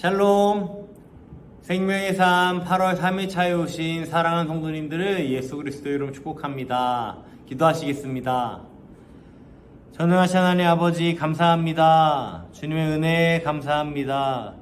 샬롬. 생명의 삶 8월 3일차에 오신 사랑하는 성도님들을 예수 그리스도 이름 축복합니다. 기도하시겠습니다. 전능하신 하나님 아버지 감사합니다. 주님의 은혜에 감사합니다.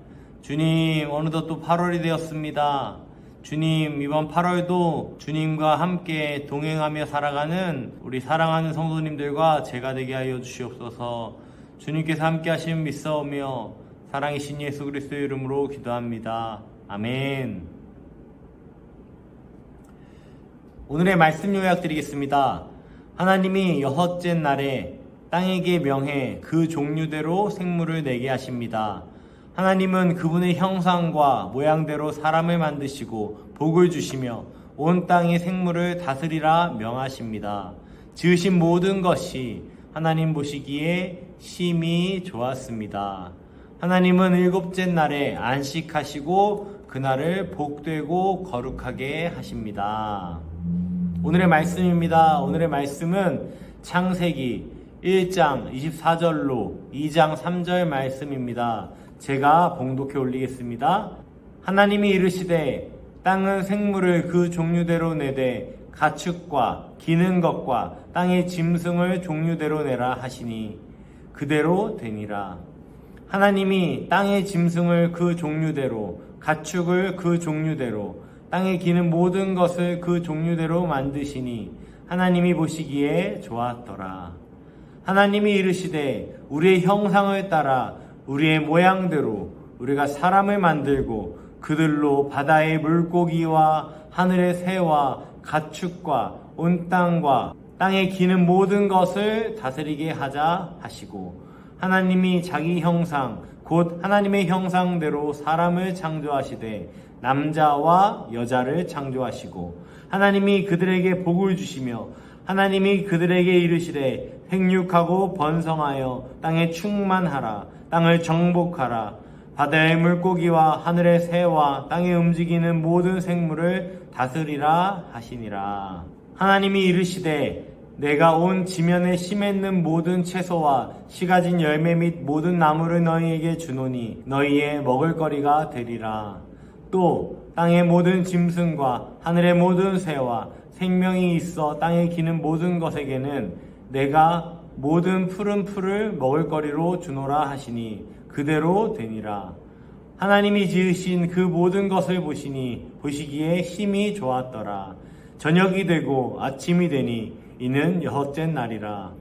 주님, 어느덧 또 8월이 되었습니다. 주님, 이번 8월도 주님과 함께 동행하며 살아가는 우리 사랑하는 성도님들과 제가 되게 하여 주시옵소서. 주님께서 함께 하시면 믿사오며 사랑이신 예수 그리스도의 이름으로 기도합니다. 아멘. 오늘의 말씀 요약 드리겠습니다. 하나님이 여섯째 날에 땅에게 명해 그 종류대로 생물을 내게 하십니다. 하나님은 그분의 형상과 모양대로 사람을 만드시고 복을 주시며 온 땅의 생물을 다스리라 명하십니다. 지으신 모든 것이 하나님 보시기에 심히 좋았습니다. 하나님은 일곱째 날에 안식하시고 그날을 복되고 거룩하게 하십니다. 오늘의 말씀입니다. 오늘의 말씀은 창세기 1장 24절로 2장 3절 말씀입니다. 제가 봉독해 올리겠습니다. 하나님이 이르시되 땅은 생물을 그 종류대로 내되 가축과 기는 것과 땅의 짐승을 종류대로 내라 하시니 그대로 되니라. 하나님이 땅의 짐승을 그 종류대로, 가축을 그 종류대로, 땅에 기는 모든 것을 그 종류대로 만드시니 하나님이 보시기에 좋았더라. 하나님이 이르시되 우리의 형상을 따라 우리의 모양대로 우리가 사람을 만들고 그들로 바다의 물고기와 하늘의 새와 가축과 온 땅과 땅에 기는 모든 것을 다스리게 하자 하시고 하나님이 자기 형상 곧 하나님의 형상대로 사람을 창조하시되 남자와 여자를 창조하시고 하나님이 그들에게 복을 주시며 하나님이 그들에게 이르시되 생육하고 번성하여 땅에 충만하라. 땅을 정복하라. 바다의 물고기와 하늘의 새와 땅에 움직이는 모든 생물을 다스리라 하시니라. 하나님이 이르시되 내가 온 지면에 심했는 모든 채소와 씨가진 열매 및 모든 나무를 너희에게 주노니 너희의 먹을거리가 되리라. 또 땅의 모든 짐승과 하늘의 모든 새와 생명이 있어 땅에 기는 모든 것에게는 내가 모든 푸른 풀을 먹을거리로 주노라 하시니 그대로 되니라. 하나님이 지으신 그 모든 것을 보시기에 심히 좋았더라. 저녁이 되고 아침이 되니 이는 여섯째 날이라.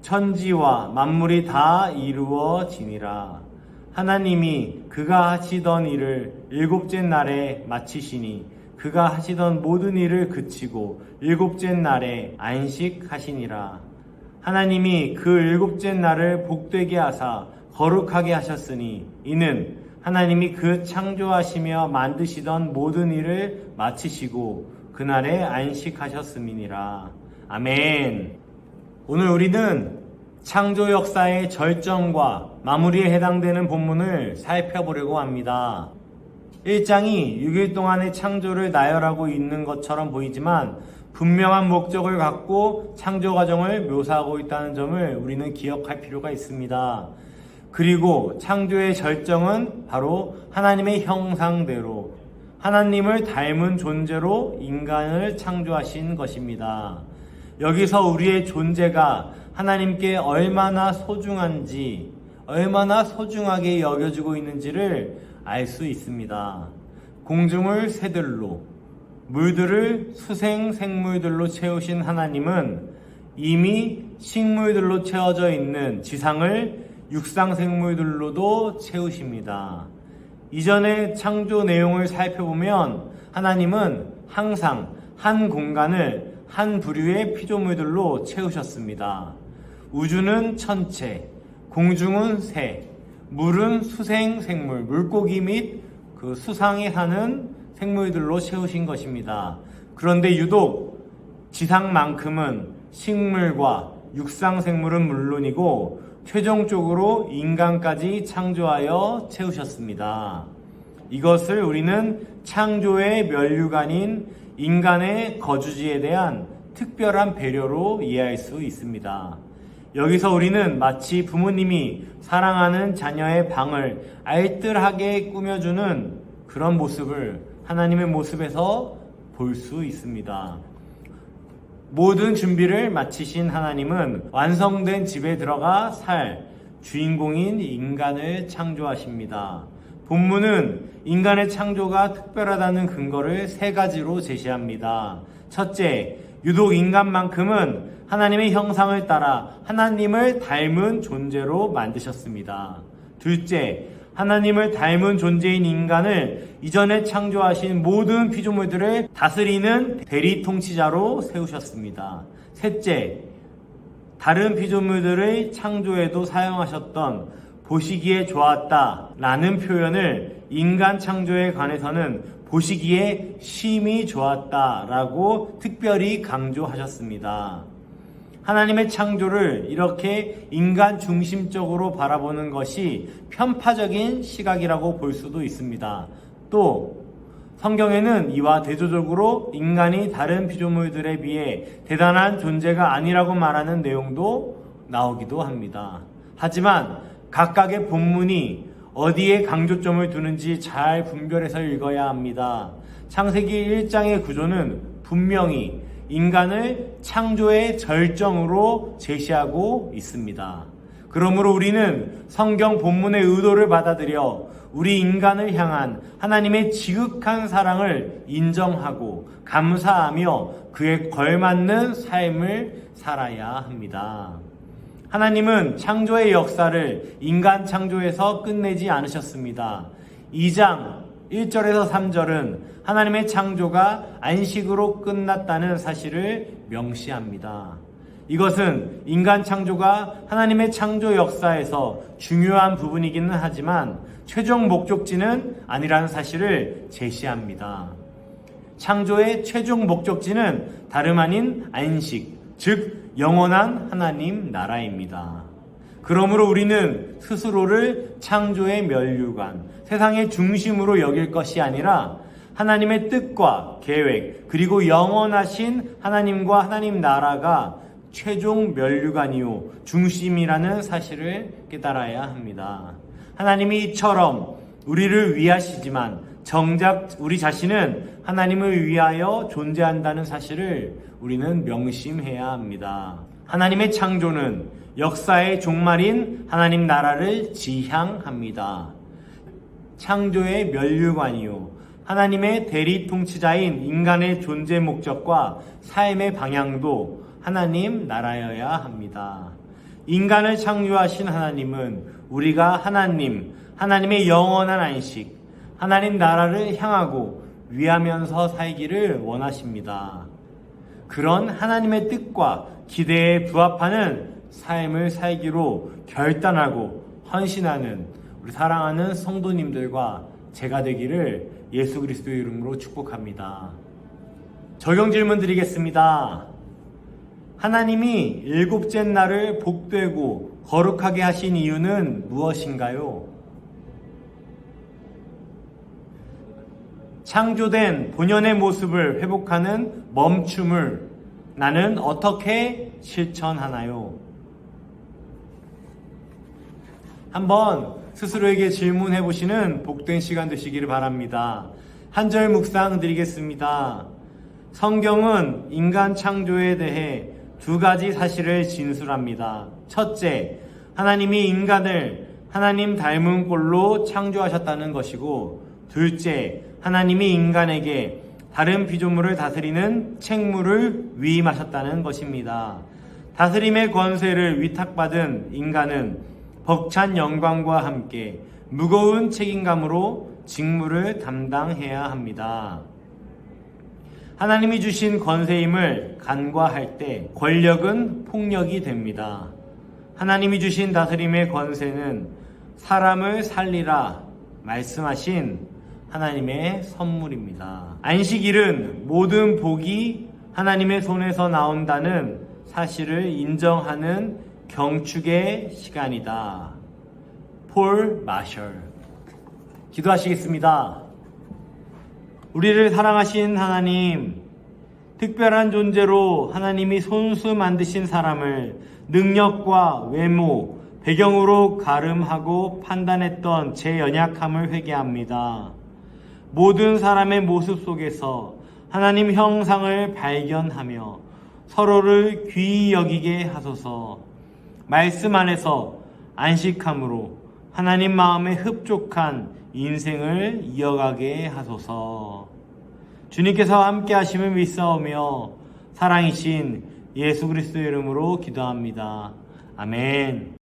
천지와 만물이 다 이루어지니라. 하나님이 그가 하시던 일을 일곱째 날에 마치시니 그가 하시던 모든 일을 그치고 일곱째 날에 안식하시니라. 하나님이 그 일곱째 날을 복되게 하사 거룩하게 하셨으니 이는 하나님이 그 창조하시며 만드시던 모든 일을 마치시고 그날에 안식하셨음이니라. 아멘. 오늘 우리는 창조 역사의 절정과 마무리에 해당되는 본문을 살펴보려고 합니다. 1장이 6일 동안의 창조를 나열하고 있는 것처럼 보이지만 분명한 목적을 갖고 창조 과정을 묘사하고 있다는 점을 우리는 기억할 필요가 있습니다. 그리고 창조의 절정은 바로 하나님의 형상대로 하나님을 닮은 존재로 인간을 창조하신 것입니다. 여기서 우리의 존재가 하나님께 얼마나 소중한지, 얼마나 소중하게 여겨지고 있는지를 알 수 있습니다. 공중을 새들로, 물들을 수생 생물들로 채우신 하나님은 이미 식물들로 채워져 있는 지상을 육상 생물들로도 채우십니다. 이전의 창조 내용을 살펴보면 하나님은 항상 한 공간을 한 부류의 피조물들로 채우셨습니다. 우주는 천체, 공중은 새, 물은 수생 생물, 물고기 및 그 수상에 사는 생물들로 채우신 것입니다. 그런데 유독 지상만큼은 식물과 육상 생물은 물론이고 최종적으로 인간까지 창조하여 채우셨습니다. 이것을 우리는 창조의 면류관인 인간의 거주지에 대한 특별한 배려로 이해할 수 있습니다. 여기서 우리는 마치 부모님이 사랑하는 자녀의 방을 알뜰하게 꾸며주는 그런 모습을 하나님의 모습에서 볼 수 있습니다. 모든 준비를 마치신 하나님은 완성된 집에 들어가 살 주인공인 인간을 창조하십니다. 본문은 인간의 창조가 특별하다는 근거를 세 가지로 제시합니다. 첫째, 유독 인간만큼은 하나님의 형상을 따라 하나님을 닮은 존재로 만드셨습니다. 둘째, 하나님을 닮은 존재인 인간을 이전에 창조하신 모든 피조물들을 다스리는 대리 통치자로 세우셨습니다. 셋째, 다른 피조물들의 창조에도 사용하셨던 보시기에 좋았다라는 표현을 인간 창조에 관해서는 보시기에 심히 좋았다라고 특별히 강조하셨습니다. 하나님의 창조를 이렇게 인간 중심적으로 바라보는 것이 편파적인 시각이라고 볼 수도 있습니다. 또 성경에는 이와 대조적으로 인간이 다른 피조물들에 비해 대단한 존재가 아니라고 말하는 내용도 나오기도 합니다. 하지만 각각의 본문이 어디에 강조점을 두는지 잘 분별해서 읽어야 합니다. 창세기 1장의 구조는 분명히 인간을 창조의 절정으로 제시하고 있습니다. 그러므로 우리는 성경 본문의 의도를 받아들여 우리 인간을 향한 하나님의 지극한 사랑을 인정하고 감사하며 그에 걸맞는 삶을 살아야 합니다. 하나님은 창조의 역사를 인간 창조에서 끝내지 않으셨습니다. 2장 1절에서 3절은 하나님의 창조가 안식으로 끝났다는 사실을 명시합니다. 이것은 인간 창조가 하나님의 창조 역사에서 중요한 부분이기는 하지만 최종 목적지는 아니라는 사실을 제시합니다. 창조의 최종 목적지는 다름 아닌 안식, 즉 영원한 하나님 나라입니다. 그러므로 우리는 스스로를 창조의 면류관, 세상의 중심으로 여길 것이 아니라 하나님의 뜻과 계획, 그리고 영원하신 하나님과 하나님 나라가 최종 면류관이요 중심이라는 사실을 깨달아야 합니다. 하나님이 이처럼 우리를 위하시지만 정작 우리 자신은 하나님을 위하여 존재한다는 사실을 우리는 명심해야 합니다. 하나님의 창조는 역사의 종말인 하나님 나라를 지향합니다. 창조의 면류관이요 하나님의 대리 통치자인 인간의 존재 목적과 삶의 방향도 하나님 나라여야 합니다. 인간을 창조하신 하나님은 우리가 하나님의 영원한 안식, 하나님 나라를 향하고 위하면서 살기를 원하십니다. 그런 하나님의 뜻과 기대에 부합하는 삶을 살기로 결단하고 헌신하는 우리 사랑하는 성도님들과 제가 되기를 예수 그리스도의 이름으로 축복합니다. 적용 질문 드리겠습니다. 하나님이 일곱째 날을 복되고 거룩하게 하신 이유는 무엇인가요? 창조된 본연의 모습을 회복하는 멈춤을 나는 어떻게 실천하나요? 한번 스스로에게 질문해 보시는 복된 시간 되시기를 바랍니다. 한 절 묵상 드리겠습니다. 성경은 인간 창조에 대해 두 가지 사실을 진술합니다. 첫째, 하나님이 인간을 하나님 닮은 꼴로 창조하셨다는 것이고, 둘째, 하나님이 인간에게 다른 피조물을 다스리는 책무를 위임하셨다는 것입니다. 다스림의 권세를 위탁받은 인간은 벅찬 영광과 함께 무거운 책임감으로 직무를 담당해야 합니다. 하나님이 주신 권세임을 간과할 때 권력은 폭력이 됩니다. 하나님이 주신 다스림의 권세는 사람을 살리라 말씀하신 하나님의 선물입니다. 안식일은 모든 복이 하나님의 손에서 나온다는 사실을 인정하는 경축의 시간이다. 폴 마셜. 기도하시겠습니다. 우리를 사랑하신 하나님, 특별한 존재로 하나님이 손수 만드신 사람을 능력과 외모, 배경으로 가름하고 판단했던 제 연약함을 회개합니다. 모든 사람의 모습 속에서 하나님 형상을 발견하며 서로를 귀히 여기게 하소서. 말씀 안에서 안식함으로 하나님 마음에 흡족한 인생을 이어가게 하소서. 주님께서 함께 하심을 믿사오며 사랑이신 예수 그리스도의 이름으로 기도합니다. 아멘.